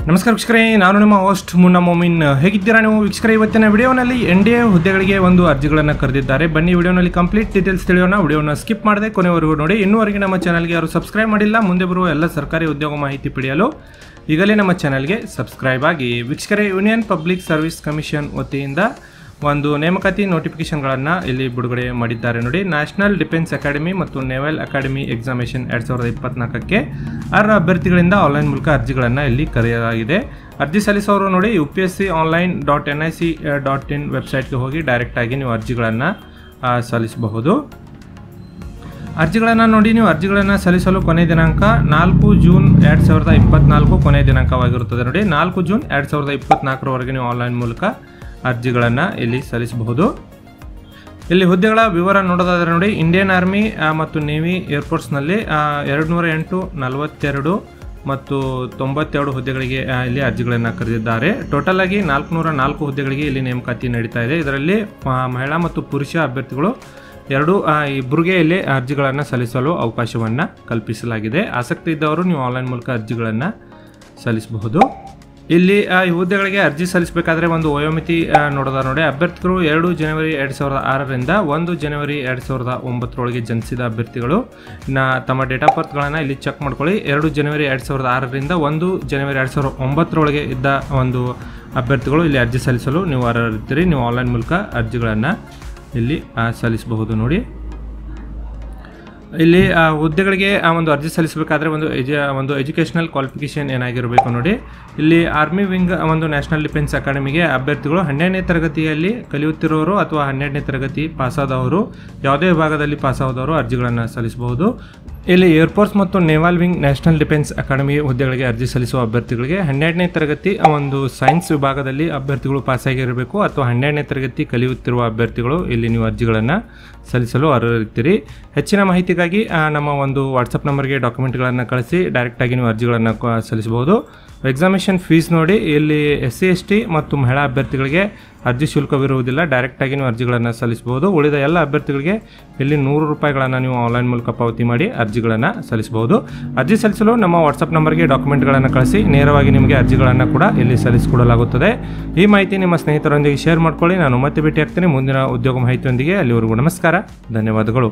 ನಮಸ್ಕಾರ ವೀಕ್ಷಕರೇ, ನಾನು ನಿಮ್ಮ ಹೋಸ್ಟ್ ಮುನ್ನಾ ಮೊಮಿನ್. ಹೇಗಿದ್ದೀರಾ ನೀವು ವೀಕ್ಷಕರೇ? ಇವತ್ತಿನ ವಿಡಿಯೋನಲ್ಲಿ NDA ಹುದ್ದೆಗಳಿಗೆ ಒಂದು ಅರ್ಜಿಗಳನ್ನು ಕರೆದಿದ್ದಾರೆ. ಬನ್ನಿ ವಿಡಿಯೋನಲ್ಲಿ ಕಂಪ್ಲೀಟ್ ಡೀಟೇಲ್ಸ್ ತಿಳಿಯೋಣ. ವಿಡಿಯೋನ ಸ್ಕಿಪ್ ಮಾಡದೆ ಕೊನೆವರೆಗೂ ನೋಡಿ. ಇನ್ನೂವರೆಗೆ ನಮ್ಮ ಚಾನಲ್ಗೆ ಯಾರು ಸಬ್ಸ್ಕ್ರೈಬ್ ಮಾಡಿಲ್ಲ, ಮುಂದೆ ಬರುವ ಎಲ್ಲ ಸರ್ಕಾರಿ ಉದ್ಯೋಗ ಮಾಹಿತಿ ಪಡೆಯಲು ಈಗಲೇ ನಮ್ಮ ಚಾನಲ್ಗೆ ಸಬ್ಸ್ಕ್ರೈಬ್ ಆಗಿ. ವೀಕ್ಷಕರೇ, ಯೂನಿಯನ್ ಪಬ್ಲಿಕ್ ಸರ್ವಿಸ್ ಕಮಿಷನ್ ವತಿಯಿಂದ ಒಂದು ನೇಮಕಾತಿ ನೋಟಿಫಿಕೇಶನ್ಗಳನ್ನು ಇಲ್ಲಿ ಬಿಡುಗಡೆ ಮಾಡಿದ್ದಾರೆ ನೋಡಿ. ನ್ಯಾಷನಲ್ ಡಿಫೆನ್ಸ್ ಅಕಾಡೆಮಿ ಮತ್ತು ನೇವಲ್ ಅಕಾಡೆಮಿ ಎಕ್ಸಾಮಿನೇಷನ್ 2024ಕ್ಕೆ ಅರ್ಹ ಅಭ್ಯರ್ಥಿಗಳಿಂದ ಆನ್ಲೈನ್ ಮೂಲಕ ಅರ್ಜಿಗಳನ್ನು ಇಲ್ಲಿ ಕರೆಯಲಾಗಿದೆ. ಅರ್ಜಿ ಸಲ್ಲಿಸೋರು ನೋಡಿ upsc.nic.in ವೆಬ್ಸೈಟ್ಗೆ ಹೋಗಿ ಡೈರೆಕ್ಟಾಗಿ ನೀವು ಅರ್ಜಿಗಳನ್ನು ಸಲ್ಲಿಸಬಹುದು. ಅರ್ಜಿಗಳನ್ನು ನೋಡಿ, ನೀವು ಅರ್ಜಿಗಳನ್ನು ಸಲ್ಲಿಸಲು ಕೊನೆಯ ದಿನಾಂಕ 4 ಜೂನ್ 2024 ಕೊನೆಯ ದಿನಾಂಕವಾಗಿರುತ್ತದೆ ನೋಡಿ. 4 ಜೂನ್ 2024ರವರೆಗೆ ನೀವು ಆನ್ಲೈನ್ ಮೂಲಕ ಅರ್ಜಿಗಳನ್ನು ಇಲ್ಲಿ ಸಲ್ಲಿಸಬಹುದು. ಇಲ್ಲಿ ಹುದ್ದೆಗಳ ವಿವರ ನೋಡೋದಾದರೆ ನೋಡಿ, ಇಂಡಿಯನ್ ಆರ್ಮಿ ಮತ್ತು ನೇವಿ ಏರ್ಫೋರ್ಸ್ನಲ್ಲಿ 208, 42 ಮತ್ತು 92 ಹುದ್ದೆಗಳಿಗೆ ಇಲ್ಲಿ ಅರ್ಜಿಗಳನ್ನು ಕರೆದಿದ್ದಾರೆ. ಟೋಟಲ್ ಆಗಿ 404 ಹುದ್ದೆಗಳಿಗೆ ಇಲ್ಲಿ ನೇಮಕಾತಿ ನಡೀತಾ ಇದೆ. ಇದರಲ್ಲಿ ಮಹಿಳಾ ಮತ್ತು ಪುರುಷ ಅಭ್ಯರ್ಥಿಗಳು ಇಬ್ಬರಿಗೆ ಇಲ್ಲಿ ಅರ್ಜಿಗಳನ್ನು ಸಲ್ಲಿಸಲು ಅವಕಾಶವನ್ನು ಕಲ್ಪಿಸಲಾಗಿದೆ. ಆಸಕ್ತಿ ಇದ್ದವರು ನೀವು ಆನ್ಲೈನ್ ಮೂಲಕ ಅರ್ಜಿಗಳನ್ನು ಸಲ್ಲಿಸಬಹುದು. ಇಲ್ಲಿ ಈ ಹುದ್ದೆಗಳಿಗೆ ಅರ್ಜಿ ಸಲ್ಲಿಸಬೇಕಾದ್ರೆ ಒಂದು ವಯೋಮಿತಿ ನೋಡೋದ ನೋಡಿ. ಅಭ್ಯರ್ಥಿಗಳು 2 ಜನವರಿ 2006ರಿಂದ 1 ಜನವರಿ 2009 ಜನಿಸಿದ ಅಭ್ಯರ್ಥಿಗಳು ತಮ್ಮ ಡೇಟ್ ಆಫ್ ಬರ್ತ್ಗಳನ್ನು ಇಲ್ಲಿ ಚೆಕ್ ಮಾಡ್ಕೊಳ್ಳಿ. 2 ಜನವರಿ 2006ರಿಂದ 1 ಜನವರಿ 2009 ಇದ್ದ ಒಂದು ಅಭ್ಯರ್ಥಿಗಳು ಇಲ್ಲಿ ಅರ್ಜಿ ಸಲ್ಲಿಸಲು ನೀವು ಅರ್ಹರಿರ್ತೀರಿ. ನೀವು ಆನ್ಲೈನ್ ಮೂಲಕ ಅರ್ಜಿಗಳನ್ನು ಇಲ್ಲಿ ಸಲ್ಲಿಸಬಹುದು ನೋಡಿ. ಇಲ್ಲಿ ಹುದ್ದೆಗಳಿಗೆ ಒಂದು ಅರ್ಜಿ ಸಲ್ಲಿಸಬೇಕಾದ್ರೆ ಒಂದು ಎಜುಕೇಷನಲ್ ಕ್ವಾಲಿಫಿಕೇಷನ್ ಏನಾಗಿರಬೇಕು ನೋಡಿ. ಇಲ್ಲಿ ಆರ್ಮಿ ವಿಂಗ್ ಒಂದು ನ್ಯಾಷನಲ್ ಡಿಫೆನ್ಸ್ ಅಕಾಡೆಮಿಗೆ ಅಭ್ಯರ್ಥಿಗಳು 12ನೇ ತರಗತಿಯಲ್ಲಿ ಕಲಿಯುತ್ತಿರೋರು ಅಥವಾ 12ನೇ ತರಗತಿ ಪಾಸಾದವರು, ಯಾವುದೇ ವಿಭಾಗದಲ್ಲಿ ಪಾಸಾದವರು ಅರ್ಜಿಗಳನ್ನು ಸಲ್ಲಿಸಬಹುದು. ಇಲ್ಲಿ ಏರ್ಫೋರ್ಸ್ ಮತ್ತು naval wing national defence academy ಹುದ್ದೆಗಳಿಗೆ ಅರ್ಜಿ ಸಲ್ಲಿಸುವ ಅಭ್ಯರ್ಥಿಗಳಿಗೆ 12ನೇ ತರಗತಿ ಒಂದು ಸೈನ್ಸ್ ವಿಭಾಗದಲ್ಲಿ ಅಭ್ಯರ್ಥಿಗಳು ಪಾಸಾಗಿರಬೇಕು ಅಥವಾ 12ನೇ ತರಗತಿ ಕಲಿಯುತ್ತಿರುವ ಅಭ್ಯರ್ಥಿಗಳು ಇಲ್ಲಿ ನೀವು ಅರ್ಜಿಗಳನ್ನು ಸಲ್ಲಿಸಲು ಅರ್ಹರಿರ್ತೀರಿ. ಹೆಚ್ಚಿನ ಮಾಹಿತಿಗಾಗಿ ನಮ್ಮ ಒಂದು ವಾಟ್ಸಪ್ ನಂಬರ್ಗೆ ಡಾಕ್ಯುಮೆಂಟ್ಗಳನ್ನು ಕಳಿಸಿ ಡೈರೆಕ್ಟಾಗಿ ನೀವು ಅರ್ಜಿಗಳನ್ನು ಸಲ್ಲಿಸಬಹುದು. ಎಕ್ಸಾಮಿನೇಷನ್ ಫೀಸ್ ನೋಡಿ, ಇಲ್ಲಿ SC ST ಮತ್ತು ಮಹಿಳಾ ಅಭ್ಯರ್ಥಿಗಳಿಗೆ ಅರ್ಜಿ ಶುಲ್ಕವಿರುವುದಿಲ್ಲ. ಡೈರೆಕ್ಟಾಗಿ ನೀವು ಅರ್ಜಿಗಳನ್ನು ಸಲ್ಲಿಸಬಹುದು. ಉಳಿದ ಎಲ್ಲ ಅಭ್ಯರ್ಥಿಗಳಿಗೆ ಇಲ್ಲಿ 100 ರೂಪಾಯಿಗಳನ್ನು ನೀವು ಆನ್ಲೈನ್ ಮೂಲಕ ಪಾವತಿ ಮಾಡಿ ಅರ್ಜಿಗಳನ್ನು ಸಲ್ಲಿಸಬಹುದು. ಅರ್ಜಿ ಸಲ್ಲಿಸಲು ನಮ್ಮ ವಾಟ್ಸಪ್ ನಂಬರ್ಗೆ ಡಾಕ್ಯುಮೆಂಟ್ಗಳನ್ನು ಕಳಿಸಿ ನೇರವಾಗಿ ನಿಮಗೆ ಅರ್ಜಿಗಳನ್ನು ಕೂಡ ಇಲ್ಲಿ ಸಲ್ಲಿಸಿಕೊಡಲಾಗುತ್ತದೆ. ಈ ಮಾಹಿತಿ ನಿಮ್ಮ ಸ್ನೇಹಿತರೊಂದಿಗೆ ಶೇರ್ ಮಾಡ್ಕೊಳ್ಳಿ. ನಾನು ಮತ್ತೆ ಭೇಟಿ ಆಗ್ತೀನಿ ಮುಂದಿನ ಉದ್ಯೋಗ ಮಾಹಿತಿಯೊಂದಿಗೆ. ಅಲ್ಲಿವರೆಗೂ ನಮಸ್ಕಾರ, ಧನ್ಯವಾದಗಳು.